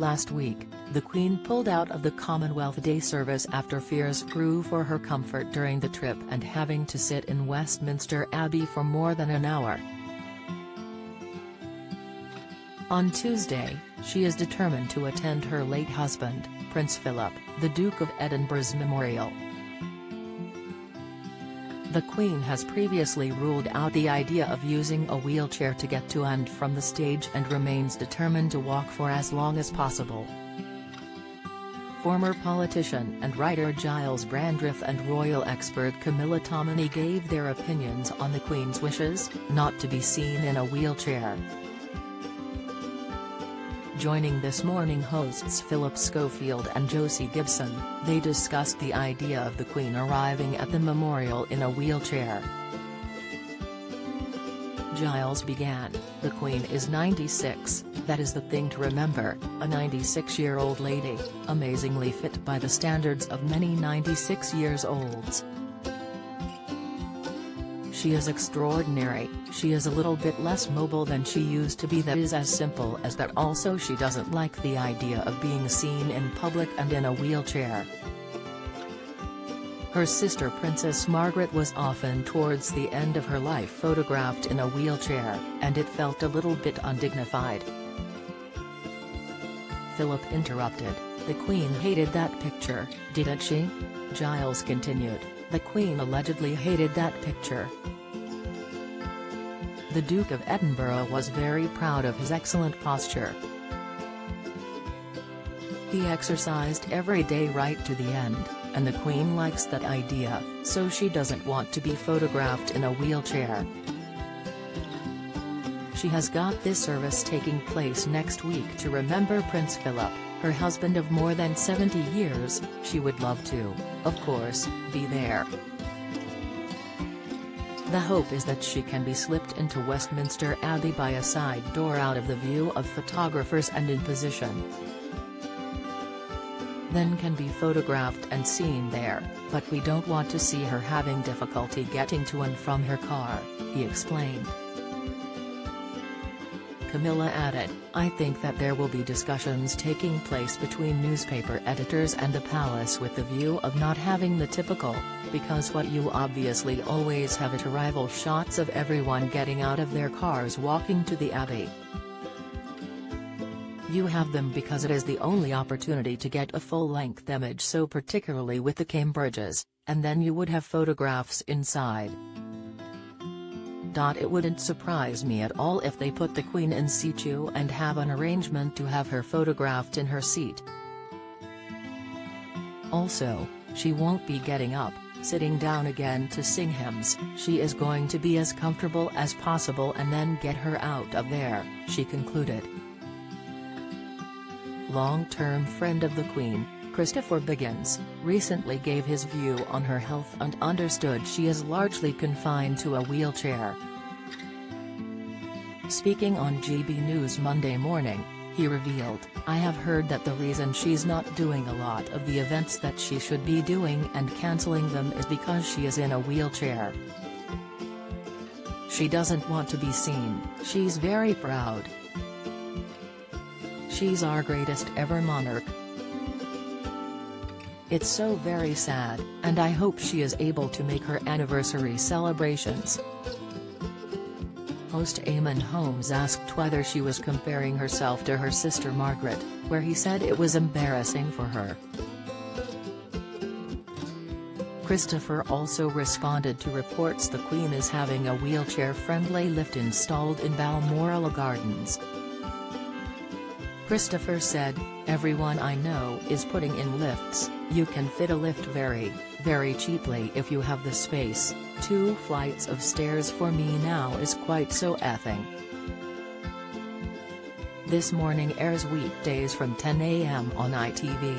Last week, the Queen pulled out of the Commonwealth Day service after fears grew for her comfort during the trip and having to sit in Westminster Abbey for more than an hour. On Tuesday, she is determined to attend her late husband, Prince Philip, the Duke of Edinburgh's memorial. The Queen has previously ruled out the idea of using a wheelchair to get to and from the stage and remains determined to walk for as long as possible. Former politician and writer Giles Brandreth and royal expert Camilla Tominey gave their opinions on the Queen's wishes not to be seen in a wheelchair. Joining This Morning hosts Philip Schofield and Josie Gibson, they discussed the idea of the Queen arriving at the memorial in a wheelchair. Giles began, "The Queen is 96, that is the thing to remember, a 96-year-old lady, amazingly fit by the standards of many 96-years-olds. She is extraordinary, she is a little bit less mobile than she used to be, that is as simple as that. Also she doesn't like the idea of being seen in public and in a wheelchair." Her sister Princess Margaret was often towards the end of her life photographed in a wheelchair, and it felt a little bit undignified. Philip interrupted, "The Queen hated that picture, didn't she?" Giles continued, "The Queen allegedly hated that picture. The Duke of Edinburgh was very proud of his excellent posture. He exercised every day right to the end, and the Queen likes that idea, so she doesn't want to be photographed in a wheelchair. She has got this service taking place next week to remember Prince Philip, her husband of more than 70 years, she would love to, of course, be there. The hope is that she can be slipped into Westminster Abbey by a side door out of the view of photographers and in position. Then can be photographed and seen there, but we don't want to see her having difficulty getting to and from her car," he explained. Camilla added, "I think that there will be discussions taking place between newspaper editors and the palace with the view of not having the typical, because what you obviously always have at arrival shots of everyone getting out of their cars walking to the Abbey. You have them because it is the only opportunity to get a full-length image, so particularly with the Cambridges, and then you would have photographs inside. It wouldn't surprise me at all if they put the Queen in situ and have an arrangement to have her photographed in her seat. Also, she won't be getting up, sitting down again to sing hymns, she is going to be as comfortable as possible and then get her out of there," she concluded. Long-term friend of the Queen, Christopher Biggins, recently gave his view on her health and understood she is largely confined to a wheelchair. Speaking on GB News Monday morning, he revealed, "I have heard that the reason she's not doing a lot of the events that she should be doing and cancelling them is because she is in a wheelchair. She doesn't want to be seen, she's very proud. She's our greatest ever monarch. It's so very sad, and I hope she is able to make her anniversary celebrations." Host Eamon Holmes asked whether she was comparing herself to her sister Margaret, where he said it was embarrassing for her. Christopher also responded to reports the Queen is having a wheelchair-friendly lift installed in Balmoral Gardens. Christopher said, "Everyone I know is putting in lifts, you can fit a lift very, very cheaply if you have the space, 2 flights of stairs for me now is quite so effing." This Morning airs weekdays from 10 a.m. on ITV.